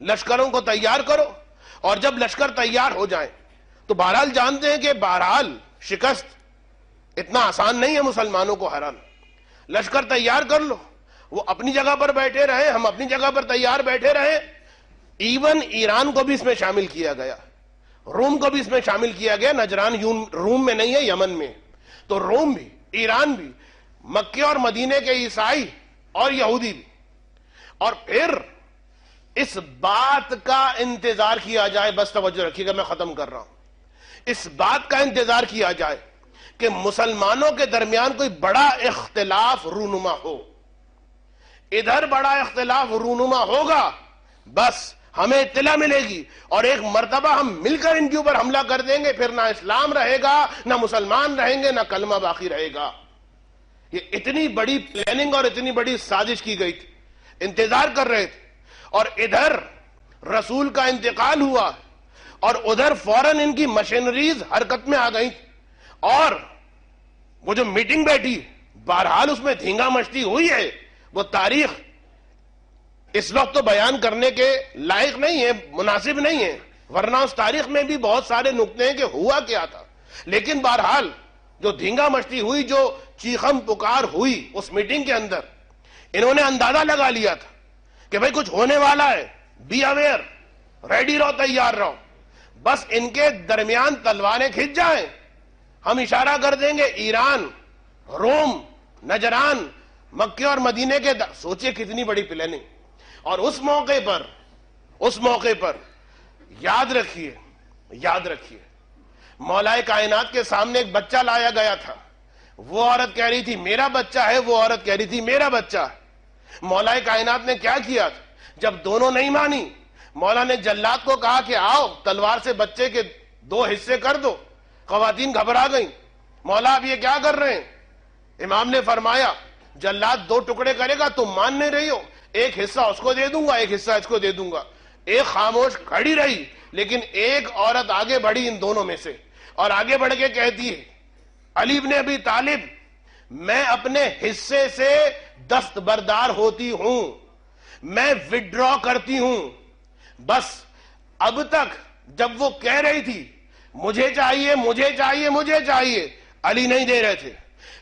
لشکروں کو تیار کرو، اور جب لشکر تیار ہو جائیں تو بہرحال جانتے ہیں کہ بہرحال شکست اتنا آسان نہیں ہے مسلمانوں کو ہرانا. لشکر تیار کر لو. وہ اپنی جگہ پر بیٹھے رہے، ہم اپنی جگہ پر تیار بیٹھے رہے. ایون ایران کو بھی اس میں شامل کیا گیا، روم کو بھی اس میں شامل کیا گیا. نجران روم میں نہیں ہے، یمن میں. تو روم بھی، ایران بھی، مکے اور مدینے کے عیسائی اور یہودی بھی. اور پھر اس بات کا انتظار کیا جائے، بس توجہ رکھیے گا میں ختم کر رہا ہوں، اس بات کا انتظار کیا جائے کہ مسلمانوں کے درمیان کوئی بڑا اختلاف رونما ہو. ادھر بڑا اختلاف رونما ہوگا، بس ہمیں اطلاع ملے گی اور ایک مرتبہ ہم مل کر ان کے اوپر حملہ کر دیں گے. پھر نہ اسلام رہے گا، نہ مسلمان رہیں گے، نہ کلمہ باقی رہے گا. یہ اتنی بڑی پلاننگ اور اتنی بڑی سازش کی گئی تھی. انتظار کر رہے تھے، اور ادھر رسول کا انتقال ہوا اور ادھر فوراً ان کی مشینریز حرکت میں آ گئی. اور وہ جو میٹنگ بیٹھی، بہرحال اس میں دھینگا مچتی ہوئی ہے. وہ تاریخ اس وقت تو بیان کرنے کے لائق نہیں ہے، مناسب نہیں ہے، ورنہ اس تاریخ میں بھی بہت سارے نقطے ہیں کہ ہوا کیا تھا. لیکن بہرحال جو دھینگا مچتی ہوئی، جو چیخم پکار ہوئی اس میٹنگ کے اندر، انہوں نے اندازہ لگا لیا تھا کہ بھئی کچھ ہونے والا ہے. بی اویئر، ریڈی رہو، تیار رہو. بس ان کے درمیان تلواریں کھنچ جائیں، ہم اشارہ کر دیں گے ایران، روم، نجران، مکے اور مدینے کے سوچئے کتنی بڑی پلاننگ. اور اس موقع پر یاد رکھیے مولا کائنات کے سامنے ایک بچہ لایا گیا تھا. وہ عورت کہہ رہی تھی میرا بچہ ہے، وہ عورت کہہ رہی تھی میرا بچہ ہے. مولا کائنات نے کیا کیا تھا؟ جب دونوں نہیں مانی، مولا نے جلاد کو کہا کہ آؤ تلوار سے بچے کے 2 حصے کر دو. خواتین گھبرا گئیں، مولا اب یہ کیا کر رہے ہیں؟ امام نے فرمایا جلاد 2 ٹکڑے کرے گا، تم مان نہیں رہی ہو، ایک حصہ اس کو دے دوں گا، ایک حصہ اس کو دے دوں گا. ایک خاموش کھڑی رہی، لیکن ایک عورت آگے بڑھی ان دونوں میں سے، اور آگے بڑھ کے کہتی ہے علی بن ابی طالب، میں اپنے حصے سے دستبردار ہوتی ہوں، میں وڈرا کرتی ہوں. بس اب تک جب وہ کہہ رہی تھی مجھے چاہیے مجھے چاہیے مجھے چاہیے، علی نہیں دے رہے تھے.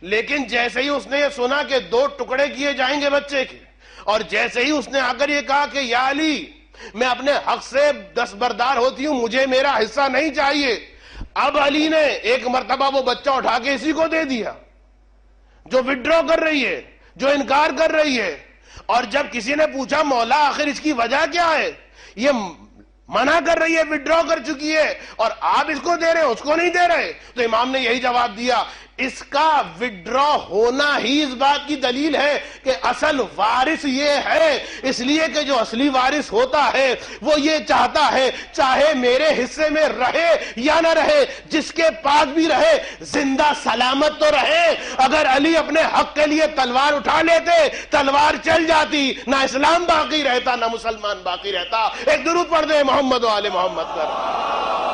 لیکن جیسے ہی اس نے یہ سنا کہ 2 ٹکڑے کیے جائیں گے بچے کے، اور جیسے ہی اس نے آ کر یہ کہا کہ یا علی میں اپنے حق سے دستبردار ہوتی ہوں، مجھے میرا حصہ نہیں چاہیے، اب علی نے ایک مرتبہ وہ بچہ اٹھا کے اسی کو دے دیا جو وڈرا کر رہی ہے، جو انکار کر رہی ہے. اور جب کسی نے پوچھا مولا آخر اس کی وجہ کیا ہے، یہ منع کر رہی ہے، وڈرا کر چکی ہے، اور آپ اس کو دے رہے ہیں اس کو نہیں دے رہے، تو امام نے یہی جواب دیا اس کا وڈرا ہونا ہی اس بات کی دلیل ہے کہ اصل وارث یہ ہے. اس لیے کہ جو اصلی وارث ہوتا ہے وہ یہ چاہتا ہے چاہے میرے حصے میں رہے یا نہ رہے، جس کے پاس بھی رہے زندہ سلامت تو رہے. اگر علی اپنے حق کے لیے تلوار اٹھا لیتے، تلوار چل جاتی، نہ اسلام باقی رہتا نہ مسلمان باقی رہتا. ایک درود پڑھ دیں محمد و آل محمد پر.